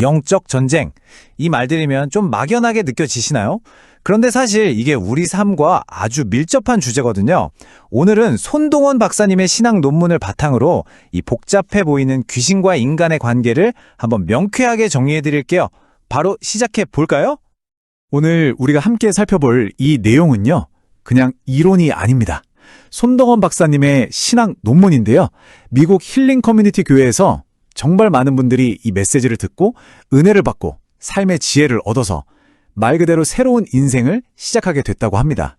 영적 전쟁. 이 말 들으면 좀 막연하게 느껴지시나요? 그런데 사실 이게 우리 삶과 아주 밀접한 주제거든요. 오늘은 손동원 박사님의 신학 논문을 바탕으로 이 복잡해 보이는 귀신과 인간의 관계를 한번 명쾌하게 정리해 드릴게요. 바로 시작해 볼까요? 오늘 우리가 함께 살펴볼 이 내용은요, 그냥 이론이 아닙니다. 손동원 박사님의 신학 논문인데요. 미국 힐링 커뮤니티 교회에서 정말 많은 분들이 이 메시지를 듣고 은혜를 받고 삶의 지혜를 얻어서 말 그대로 새로운 인생을 시작하게 됐다고 합니다.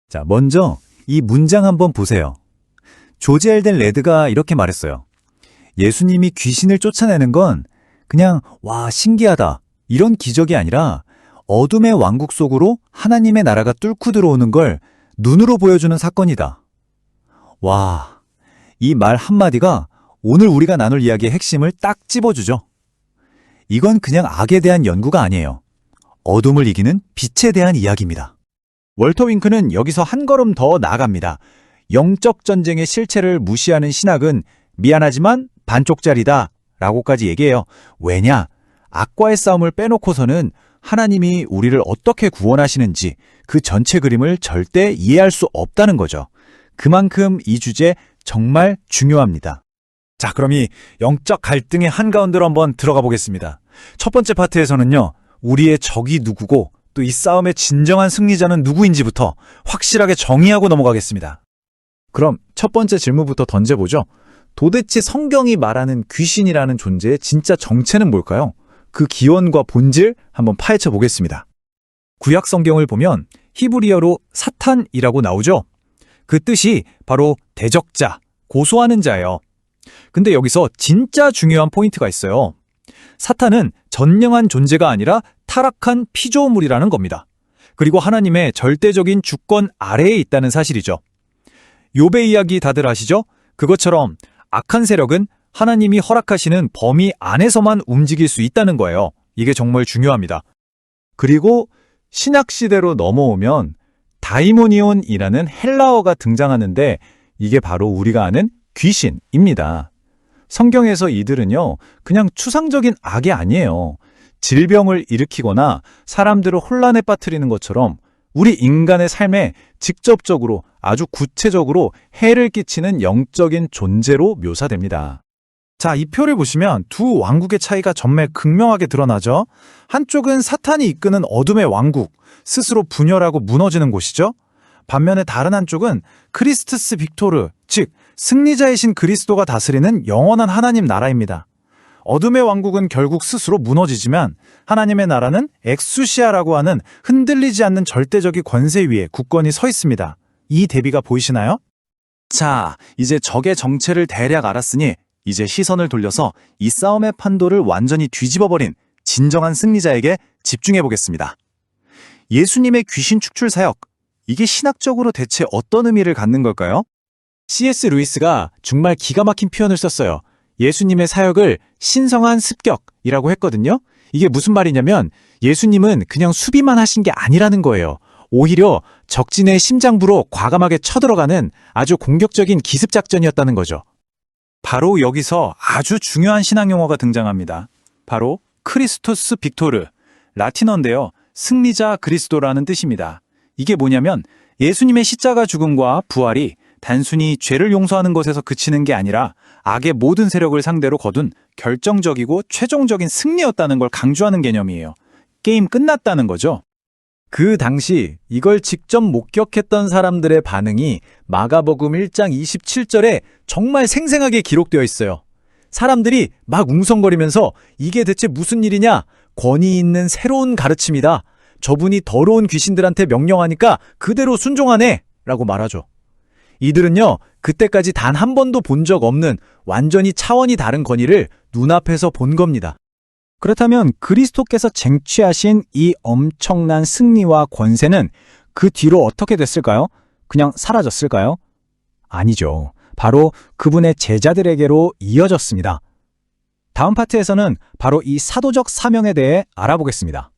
자, 먼저 이 문장 한번 보세요. 조지 엘덴 레드가 이렇게 말했어요. 예수님이 귀신을 쫓아내는 건 그냥 와 신기하다 이런 기적이 아니라 어둠의 왕국 속으로 하나님의 나라가 뚫고 들어오는 걸 눈으로 보여주는 사건이다. 와, 이 말 한마디가 오늘 우리가 나눌 이야기의 핵심을 딱 찝어주죠. 이건 그냥 악에 대한 연구가 아니에요. 어둠을 이기는 빛에 대한 이야기입니다. 월터 윙크는 여기서 한 걸음 더 나아갑니다. 영적 전쟁의 실체를 무시하는 신학은 미안하지만 반쪽짜리다 라고까지 얘기해요. 왜냐? 악과의 싸움을 빼놓고서는 하나님이 우리를 어떻게 구원하시는지 그 전체 그림을 절대 이해할 수 없다는 거죠. 그만큼 이 주제 정말 중요합니다. 자, 그럼 이 영적 갈등의 한가운데로 한번 들어가 보겠습니다. 첫 번째 파트에서는요, 우리의 적이 누구고 또 이 싸움의 진정한 승리자는 누구인지부터 확실하게 정의하고 넘어가겠습니다. 그럼 첫 번째 질문부터 던져보죠. 도대체 성경이 말하는 귀신이라는 존재의 진짜 정체는 뭘까요? 그 기원과 본질 한번 파헤쳐 보겠습니다. 구약 성경을 보면 히브리어로 사탄이라고 나오죠. 그 뜻이 바로 대적자, 고소하는 자예요. 근데 여기서 진짜 중요한 포인트가 있어요. 사탄은 전능한 존재가 아니라 타락한 피조물이라는 겁니다. 그리고 하나님의 절대적인 주권 아래에 있다는 사실이죠. 욥의 이야기 다들 아시죠? 그것처럼 악한 세력은 하나님이 허락하시는 범위 안에서만 움직일 수 있다는 거예요. 이게 정말 중요합니다. 그리고 신약시대로 넘어오면 다이모니온이라는 헬라어가 등장하는데 이게 바로 우리가 아는 귀신입니다. 성경에서 이들은요, 그냥 추상적인 악이 아니에요. 질병을 일으키거나 사람들을 혼란에 빠뜨리는 것처럼 우리 인간의 삶에 직접적으로 아주 구체적으로 해를 끼치는 영적인 존재로 묘사됩니다. 자, 이 표를 보시면 두 왕국의 차이가 정말 극명하게 드러나죠. 한쪽은 사탄이 이끄는 어둠의 왕국, 스스로 분열하고 무너지는 곳이죠. 반면에 다른 한쪽은 크리스투스 빅토르, 즉 승리자이신 그리스도가 다스리는 영원한 하나님 나라입니다. 어둠의 왕국은 결국 스스로 무너지지만 하나님의 나라는 엑수시아라고 하는 흔들리지 않는 절대적인 권세 위에 굳건히 서 있습니다. 이 대비가 보이시나요? 자, 이제 적의 정체를 대략 알았으니 이제 시선을 돌려서 이 싸움의 판도를 완전히 뒤집어버린 진정한 승리자에게 집중해 보겠습니다. 예수님의 귀신 축출 사역, 이게 신학적으로 대체 어떤 의미를 갖는 걸까요? C.S. 루이스가 정말 기가 막힌 표현을 썼어요. 예수님의 사역을 신성한 습격이라고 했거든요. 이게 무슨 말이냐면 예수님은 그냥 수비만 하신 게 아니라는 거예요. 오히려 적진의 심장부로 과감하게 쳐들어가는 아주 공격적인 기습작전이었다는 거죠. 바로 여기서 아주 중요한 신학 용어가 등장합니다. 바로 크리스토스 빅토르, 라틴어인데요. 승리자 그리스도라는 뜻입니다. 이게 뭐냐면 예수님의 십자가 죽음과 부활이 단순히 죄를 용서하는 것에서 그치는 게 아니라 악의 모든 세력을 상대로 거둔 결정적이고 최종적인 승리였다는 걸 강조하는 개념이에요. 게임 끝났다는 거죠. 그 당시 이걸 직접 목격했던 사람들의 반응이 마가복음 1장 27절에 정말 생생하게 기록되어 있어요. 사람들이 막 웅성거리면서 이게 대체 무슨 일이냐? 권위 있는 새로운 가르침이다. 저분이 더러운 귀신들한테 명령하니까 그대로 순종하네 라고 말하죠. 이들은요, 그때까지 단 한 번도 본 적 없는 완전히 차원이 다른 권위를 눈앞에서 본 겁니다. 그렇다면 그리스도께서 쟁취하신 이 엄청난 승리와 권세는 그 뒤로 어떻게 됐을까요? 그냥 사라졌을까요? 아니죠. 바로 그분의 제자들에게로 이어졌습니다. 다음 파트에서는 바로 이 사도적 사명에 대해 알아보겠습니다.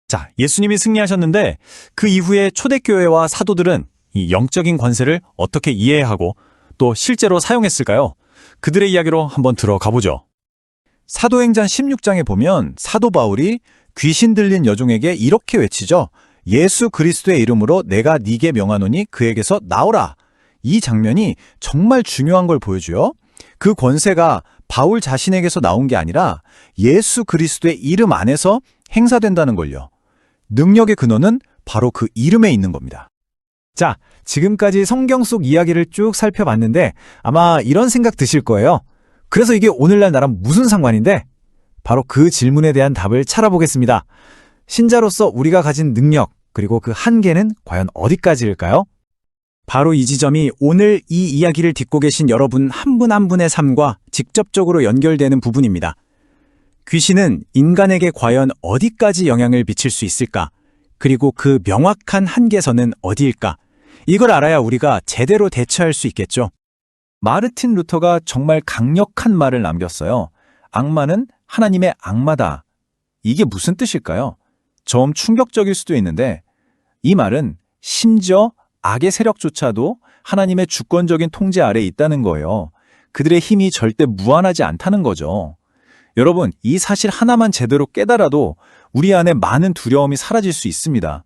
자, 예수님이 승리하셨는데 그 이후에 초대교회와 사도들은 이 영적인 권세를 어떻게 이해하고 또 실제로 사용했을까요? 그들의 이야기로 한번 들어가 보죠. 사도행전 16장에 보면 사도 바울이 귀신 들린 여종에게 이렇게 외치죠. 예수 그리스도의 이름으로 내가 네게 명하노니 그에게서 나오라. 이 장면이 정말 중요한 걸 보여줘요. 그 권세가 바울 자신에게서 나온 게 아니라 예수 그리스도의 이름 안에서 행사된다는 걸요. 능력의 근원은 바로 그 이름에 있는 겁니다. 자, 지금까지 성경 속 이야기를 쭉 살펴봤는데 아마 이런 생각 드실 거예요. 그래서 이게 오늘날 나랑 무슨 상관인데? 바로 그 질문에 대한 답을 찾아보겠습니다. 신자로서 우리가 가진 능력, 그리고 그 한계는 과연 어디까지일까요? 바로 이 지점이 오늘 이 이야기를 듣고 계신 여러분 한 분 한 분의 삶과 직접적으로 연결되는 부분입니다. 귀신은 인간에게 과연 어디까지 영향을 미칠 수 있을까? 그리고 그 명확한 한계선은 어디일까? 이걸 알아야 우리가 제대로 대처할 수 있겠죠. 마르틴 루터가 정말 강력한 말을 남겼어요. 악마는 하나님의 악마다. 이게 무슨 뜻일까요? 좀 충격적일 수도 있는데 이 말은 심지어 악의 세력조차도 하나님의 주권적인 통제 아래에 있다는 거예요. 그들의 힘이 절대 무한하지 않다는 거죠. 여러분, 이 사실 하나만 제대로 깨달아도 우리 안에 많은 두려움이 사라질 수 있습니다.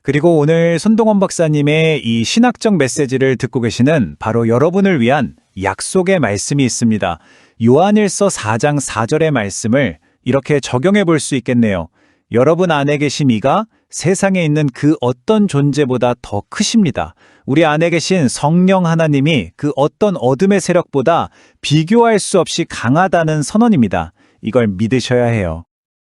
그리고 오늘 손동원 박사님의 이 신학적 메시지를 듣고 계시는 바로 여러분을 위한 약속의 말씀이 있습니다. 요한일서 4장 4절의 말씀을 이렇게 적용해 볼 수 있겠네요. 여러분 안에 계신 이가 세상에 있는 그 어떤 존재보다 더 크십니다. 우리 안에 계신 성령 하나님이 그 어떤 어둠의 세력보다 비교할 수 없이 강하다는 선언입니다. 이걸 믿으셔야 해요.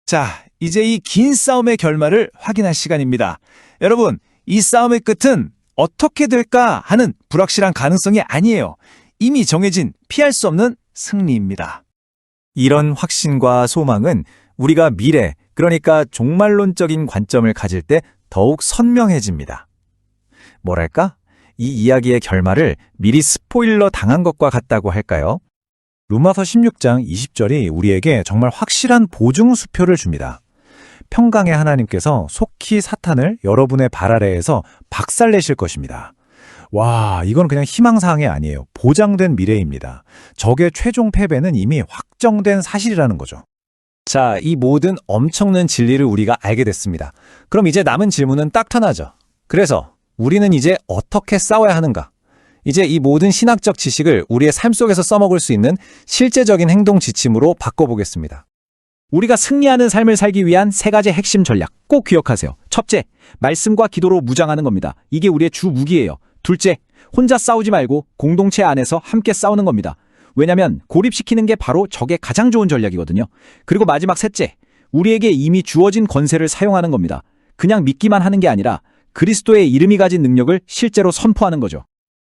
자, 이제 이 긴 싸움의 결말을 확인할 시간입니다. 여러분, 이 싸움의 끝은 어떻게 될까 하는 불확실한 가능성이 아니에요. 이미 정해진 피할 수 없는 승리입니다. 이런 확신과 소망은 우리가 미래, 그러니까 종말론적인 관점을 가질 때 더욱 선명해집니다. 뭐랄까? 이 이야기의 결말을 미리 스포일러 당한 것과 같다고 할까요? 로마서 16장 20절이 우리에게 정말 확실한 보증수표를 줍니다. 평강의 하나님께서 속히 사탄을 여러분의 발 아래에서 박살내실 것입니다. 와, 이건 그냥 희망사항이 아니에요. 보장된 미래입니다. 적의 최종 패배는 이미 확정된 사실이라는 거죠. 자, 이 모든 엄청난 진리를 우리가 알게 됐습니다. 그럼 이제 남은 질문은 딱 하나죠. 그래서 우리는 이제 어떻게 싸워야 하는가? 이제 이 모든 신학적 지식을 우리의 삶 속에서 써먹을 수 있는 실제적인 행동 지침으로 바꿔보겠습니다. 우리가 승리하는 삶을 살기 위한 3가지 핵심 전략 꼭 기억하세요. 첫째, 말씀과 기도로 무장하는 겁니다. 이게 우리의 주 무기예요. 둘째, 혼자 싸우지 말고 공동체 안에서 함께 싸우는 겁니다. 왜냐하면 고립시키는 게 바로 적의 가장 좋은 전략이거든요. 그리고 마지막 셋째, 우리에게 이미 주어진 권세를 사용하는 겁니다. 그냥 믿기만 하는 게 아니라 그리스도의 이름이 가진 능력을 실제로 선포하는 거죠.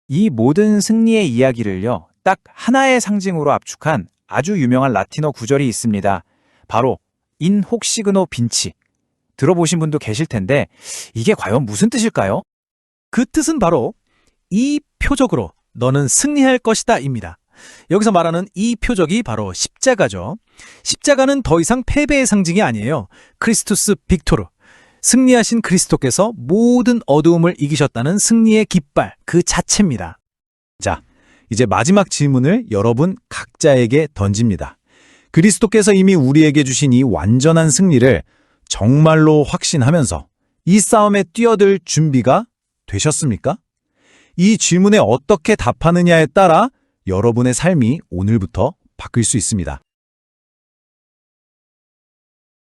이 모든 승리의 이야기를요, 딱 하나의 상징으로 압축한 아주 유명한 라틴어 구절이 있습니다. 바로 인 혹 시그노 빈치. 들어보신 분도 계실 텐데 이게 과연 무슨 뜻일까요? 그 뜻은 바로 이 표적으로 너는 승리할 것이다 입니다. 여기서 말하는 이 표적이 바로 십자가죠. 십자가는 더 이상 패배의 상징이 아니에요. 크리스투스 빅토르. 승리하신 그리스도께서 모든 어두움을 이기셨다는 승리의 깃발 그 자체입니다. 자, 이제 마지막 질문을 여러분 각자에게 던집니다. 그리스도께서 이미 우리에게 주신 이 완전한 승리를 정말로 확신하면서 이 싸움에 뛰어들 준비가 되셨습니까? 이 질문에 어떻게 답하느냐에 따라 여러분의 삶이 오늘부터 바뀔 수 있습니다.